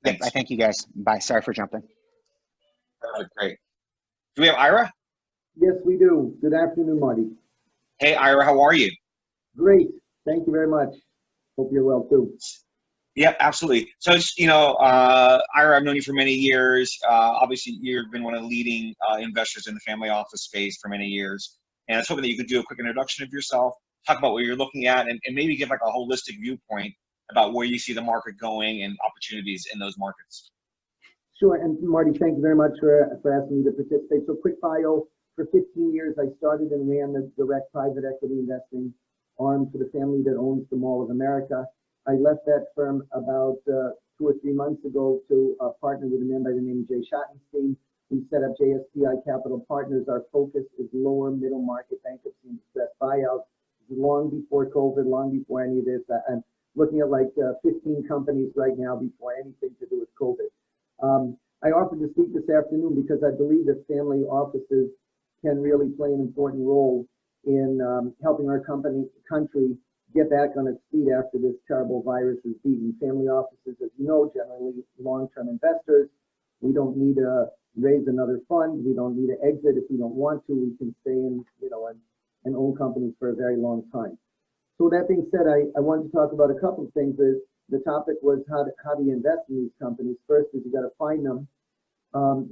Yep, I Thanks. thank you guys. Bye. Sorry for jumping. Great. Do we have Ira? Yes, we do. Good afternoon, Marty. Hey, Ira, how are you? Great. Thank you very much. Hope you're well too. Yeah, absolutely. So, Ira, I've known you for many years. Obviously, you've been one of the leading investors in the family office space for many years. And I was hoping that you could do a quick introduction of yourself, talk about what you're looking at, and maybe give like a holistic viewpoint about where you see the market going and opportunities in those markets. Sure. And Marty, thank you very much for asking me to participate. So quick bio. For 15 years, I started and ran the direct private equity investing arm for the family that owns the Mall of America. I left that firm about 2 or 3 months ago to partner with a man by the name of Jay Schottenstein. We set up JSPI Capital Partners. Our focus is lower middle market bankruptcy and distressed buyouts. Long before COVID, long before any of this. I'm looking at like 15 companies right now before anything to do with COVID. I offered to speak this afternoon because I believe that family offices can really play an important role in helping our country get back on its feet after this terrible virus is beaten. Family offices, as you know, generally long-term investors. We don't need to raise another fund. We don't need to exit if we don't want to. We can stay in, and own companies for a very long time. So that being said, I want to talk about a couple of things. The topic was how do you invest in these companies? First is you got to find them.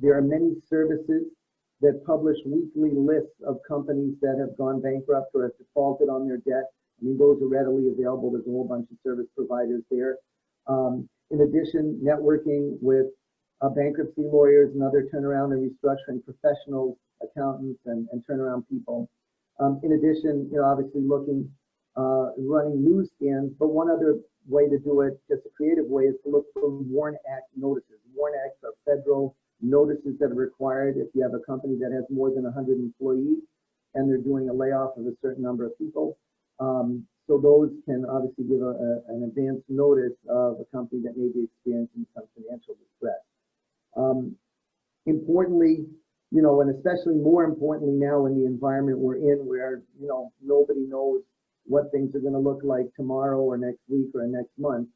There are many services that publish weekly lists of companies that have gone bankrupt or have defaulted on their debt. I mean, those are readily available. There's a whole bunch of service providers there. In addition, networking with bankruptcy lawyers and other turnaround and restructuring professionals, accountants, and turnaround people. In addition, obviously running newsstands, but one other way to do it, just a creative way, is to look for WARN Act notices. WARN Acts are federal notices that are required if you have a company that has more than 100 employees and they're doing a layoff of a certain number of people. So those can obviously give an advance notice of a company that may be experiencing some financial distress. Importantly, and especially more importantly now in the environment we're in where, nobody knows what things are going to look like tomorrow or next week or next month,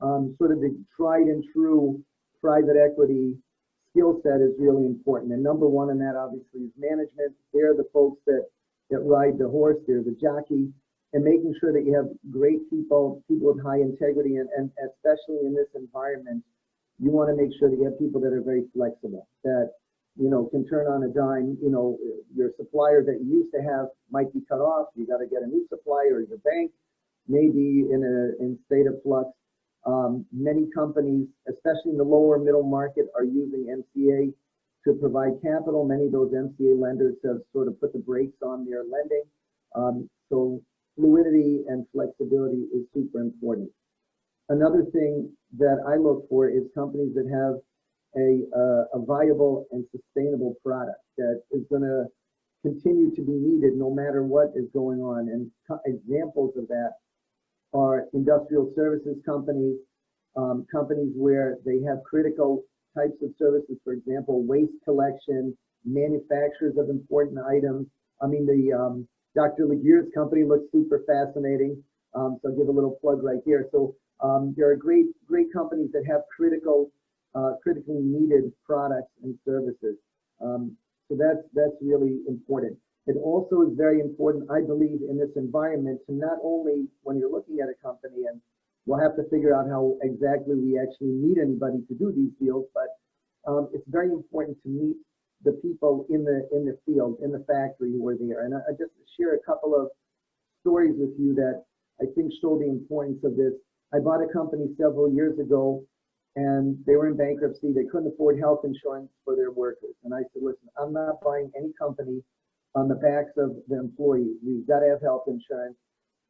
sort of the tried and true private equity skill set is really important. And number one in that obviously is management. They're the folks that ride the horse, they're the jockey, and making sure that you have great people with high integrity, and especially in this environment, you want to make sure that you have people that are very flexible, that can turn on a dime. Your supplier that you used to have might be cut off. You got to get a new supplier. Your bank may be in a state of flux. Many companies, especially in the lower middle market, are using MCA to provide capital. Many of those MCA lenders have sort of put the brakes on their lending. So fluidity and flexibility is super important. Another thing that I look for is companies that have a viable and sustainable product that is going to continue to be needed no matter what is going on. And examples of that are industrial services companies, companies where they have critical types of services, for example, waste collection, manufacturers of important items. I mean, the Dr. Laguerre's company looks super fascinating, so I'll give a little plug right here. So there are great companies that have critically needed products and services. So that's really important. It also is very important, I believe, in this environment to not only, when you're looking at a company, and we'll have to figure out how exactly we actually meet anybody to do these deals, but it's very important to meet the people in the field, in the factory who are there. And I just share a couple of stories with you that I think show the importance of this. I bought a company several years ago, and they were in bankruptcy. They couldn't afford health insurance for their workers. And I said, listen, I'm not buying any company on the backs of the employees. We've got to have health insurance.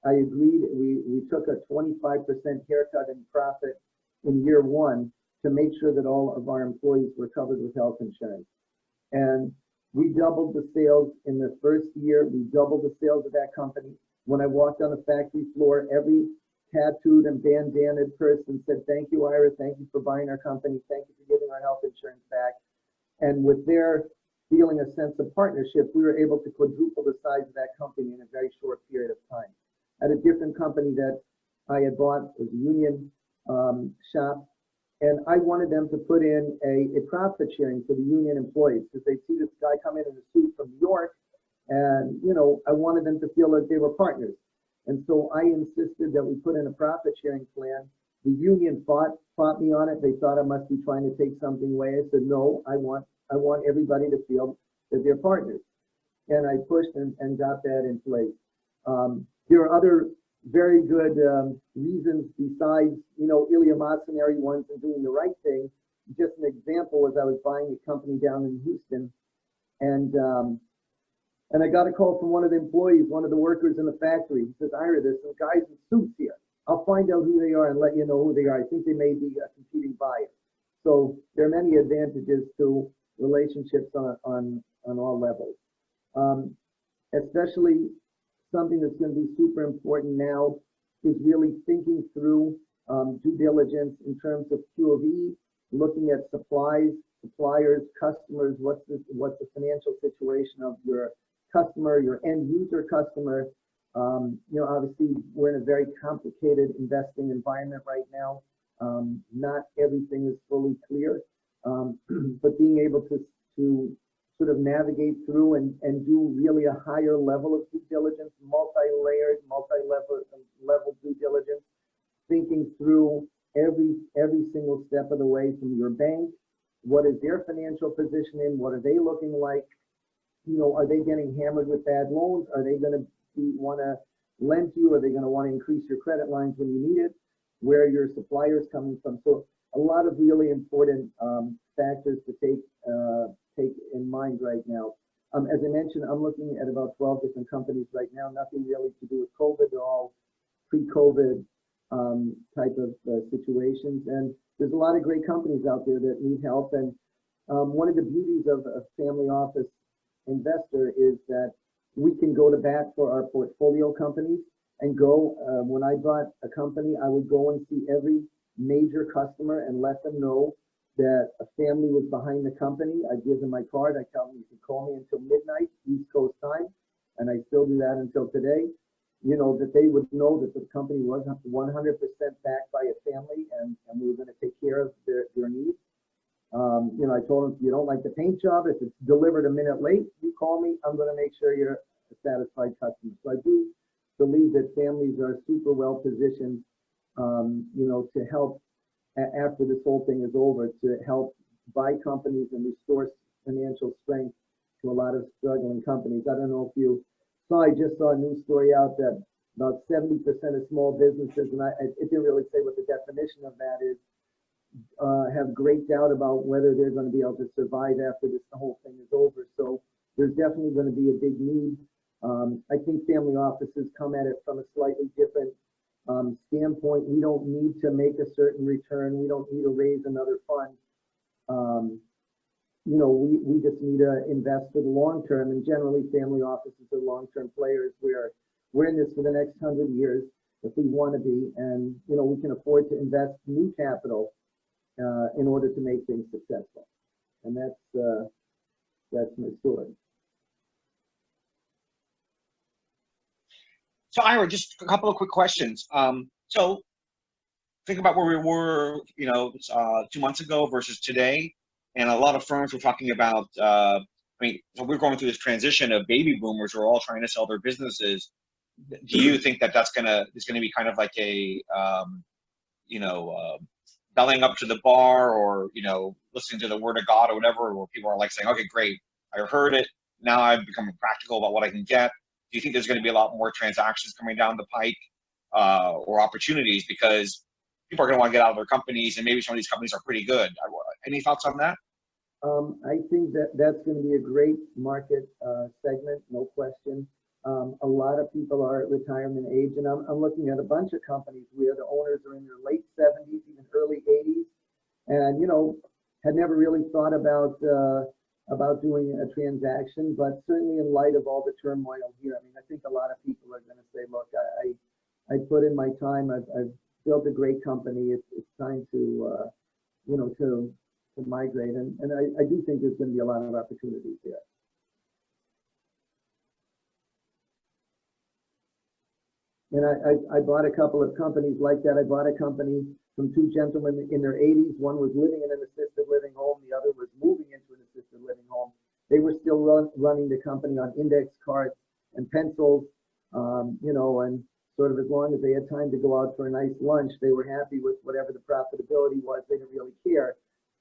I agreed. We took a 25% haircut in profit in year one to make sure that all of our employees were covered with health insurance. And we doubled the sales in the first year. We doubled the sales of that company. When I walked on the factory floor, every tattooed and bandanaed person said, thank you, Ira. Thank you for buying our company. Thank you for giving our health insurance back. And with their feeling a sense of partnership, we were able to quadruple the size of that company in a very short period of time. At a different company that I had bought, was a union shop, And I wanted them to put in a profit sharing for the union employees, because they see this guy come in a suit from New York, and I wanted them to feel like they were partners. And so I insisted that we put in a profit sharing plan. The union fought me on it. They thought I must be trying to take something away. I said, no, I want everybody to feel that they're partners. And I pushed and got that in place. There are other very good reasons besides, eleemosynary ones and doing the right thing. Just an example was I was buying a company down in Houston, and I got a call from one of the employees, one of the workers in the factory. He says, Ira, there's some guys in suits here. I'll find out who they are and let you know who they are. I think they may be a competing buyer. So there are many advantages to relationships on all levels. Especially something that's going to be super important now is really thinking through due diligence in terms of Q of E, looking at suppliers, customers, what's the financial situation of your customer, your end user customer. Obviously we're in a very complicated investing environment right now. Not everything is fully clear, but being able to sort of navigate through and do really a higher level of due diligence, multi-layered, multi-level due diligence, thinking through every single step of the way from your bank. What is their financial position in? What are they looking like? Are they getting hammered with bad loans? Are they going to want to lend to you? Are they going to want to increase your credit lines when you need it? Where are your suppliers coming from? So a lot of really important factors to take in mind right now. As I mentioned, I'm looking at about 12 different companies right now, nothing really to do with COVID. They're all pre-COVID type of situations. And there's a lot of great companies out there that need help. And one of the beauties of a family office investor is that we can go to bat for our portfolio companies and go, when I bought a company, I would go and see every major customer and let them know that a family was behind the company. I give them my card. I tell them you can call me until midnight, East Coast time. And I still do that until today. That they would know that the company was 100% backed by a family, and we were going to take care of their needs. I told them, if you don't like the paint job, if it's delivered a minute late, you call me. I'm going to make sure you're a satisfied customer. So I do believe that families are super well positioned, to help after this whole thing is over, to help buy companies and restore financial strength to a lot of struggling companies. I don't know if you saw, I just saw a news story out that about 70% of small businesses, and it didn't really say what the definition of that is, have great doubt about whether they're going to be able to survive after the whole thing is over. So there's definitely going to be a big need. I think family offices come at it from a slightly different standpoint. We don't need to make a certain return. We don't need to raise another fund. We just need to invest for the long term. And generally, family offices are long-term players. We're in this for the next 100 years if we want to be, and we can afford to invest new capital in order to make things successful. And that's my story. So Ira, just a couple of quick questions. So think about where we were, 2 months ago versus today, and a lot of firms were talking about. So we're going through this transition of baby boomers who are all trying to sell their businesses. Do you think that is gonna be kind of like a, belling up to the bar, or listening to the word of God or whatever, where people are like saying, okay, great, I heard it. Now I've become practical about what I can get. Do you think there's going to be a lot more transactions coming down the pike, or opportunities, because people are going to want to get out of their companies, and maybe some of these companies are pretty good? Any thoughts on that? I think that's going to be a great market segment, no question. A lot of people are at retirement age, and I'm looking at a bunch of companies where the owners are in their late 70s, even early 80s, and had never really thought about doing a transaction. But certainly in light of all the turmoil here, I think a lot of people are going to say, look, I put in my time, I've built a great company, it's time to to migrate, and I do think there's going to be a lot of opportunities there. And I bought a couple of companies like that. I bought a company from two gentlemen in their 80s. One was living in an assisted living home. The other was moving into an assisted living home. They were still running the company on index cards and pencils, you know, and sort of as long as they had time to go out for a nice lunch, they were happy with whatever the profitability was. They didn't really care.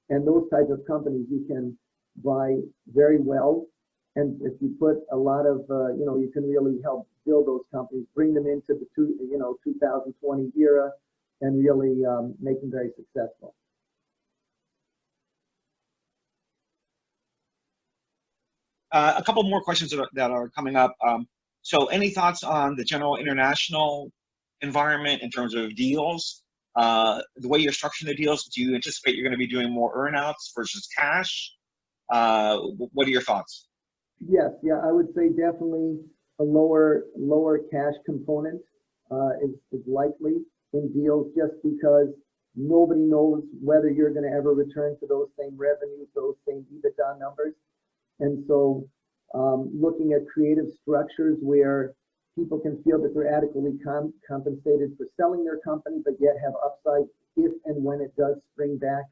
And those type of companies you can buy very well. And if you put a lot of, you know, you can really help build those companies, bring them into the 2020 era, and really make them very successful. A couple more questions that are coming up. So any thoughts on the general international environment in terms of deals? The way you're structuring the deals, do you anticipate you're going to be doing more earnouts versus cash? What are your thoughts? Yes, yeah, I would say definitely a lower cash component is likely in deals, just because nobody knows whether you're going to ever return to those same revenues, those same EBITDA numbers. And so looking at creative structures where people can feel that they're adequately compensated for selling their company, but yet have upside if and when it does spring back,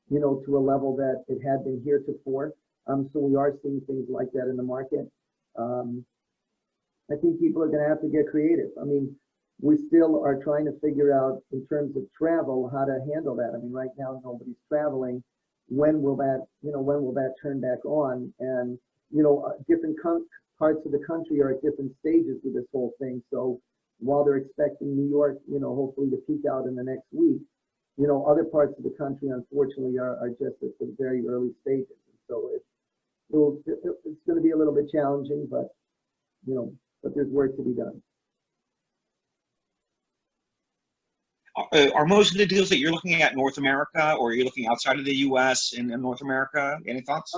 you know, to a level that it had been heretofore. So we are seeing things like that in the market. I think people are going to have to get creative. I mean, we still are trying to figure out in terms of travel how to handle that. I mean, right now nobody's traveling. When will that, you know, when will that turn back on? And, you know, different parts of the country are at different stages with this whole thing. So while they're expecting New York, you know, hopefully to peak out in the next week, you know, other parts of the country, unfortunately, are just at the very early stages. And so it's going to be a little bit challenging, but, you know, but there's work to be done. Are most of the deals that you're looking at North America, or are you looking outside of the U.S. in North America? Any thoughts?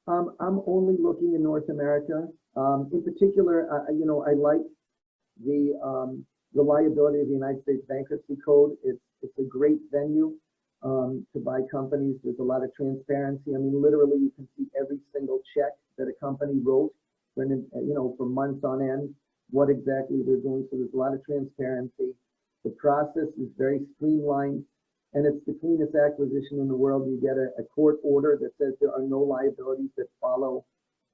I'm only looking in North America. In particular, you know, I like the reliability of the United States Bankruptcy Code. It's a great venue to buy companies. There's a lot of transparency. I mean, literally, you can see every single check that a company wrote, when, you know, for months on end, what exactly they're doing. So there's a lot of transparency. The process is very streamlined, and it's the cleanest acquisition in the world. You get a court order that says there are no liabilities that follow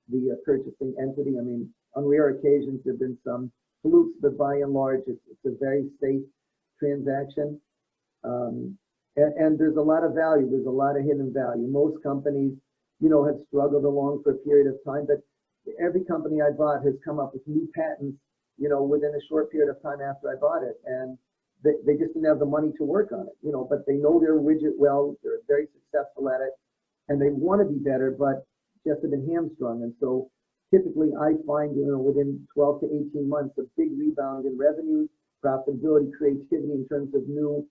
the purchasing entity. I mean, on rare occasions, there have been some flukes, but by and large, it's a very safe transaction. And there's a lot of value. There's a lot of hidden value. Most companies, you know, have struggled along for a period of time, but every company I bought has come up with new patents, you know, within a short period of time after I bought it. And they just didn't have the money to work on it, you know, but they know their widget well, they're very successful at it, and they want to be better, but just have been hamstrung. And so typically I find, you know, within 12 to 18 months, a big rebound in revenues, profitability, creativity in terms of new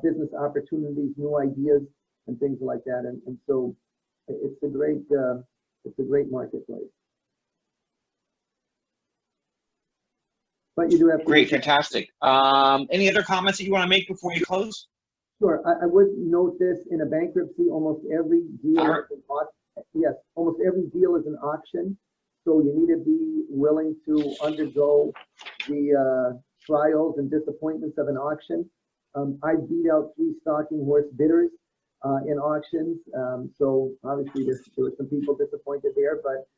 business opportunities, new ideas, and things like that. And so it's a great marketplace. But you do have to. Great, fantastic. Any other comments that you want to make before you close? Sure. I would note this: in a bankruptcy, almost every deal almost every deal is an auction. So you need to be willing to undergo the trials and disappointments of an auction. I beat out 3 stalking horse bidders in auctions. So obviously there were some people disappointed there, but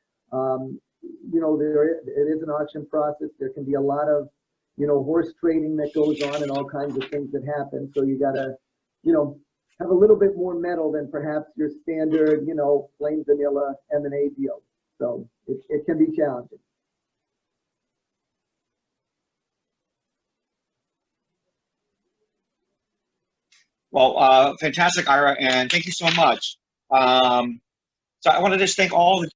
you know, it is an auction process. There can be a lot of, you know, horse trading that goes on and all kinds of things that happen. So you gotta, you know, have a little bit more metal than perhaps your standard, you know, plain vanilla M&A deal. So it can be challenging. Well, fantastic, Ira, and thank you so much. So I want to just thank all the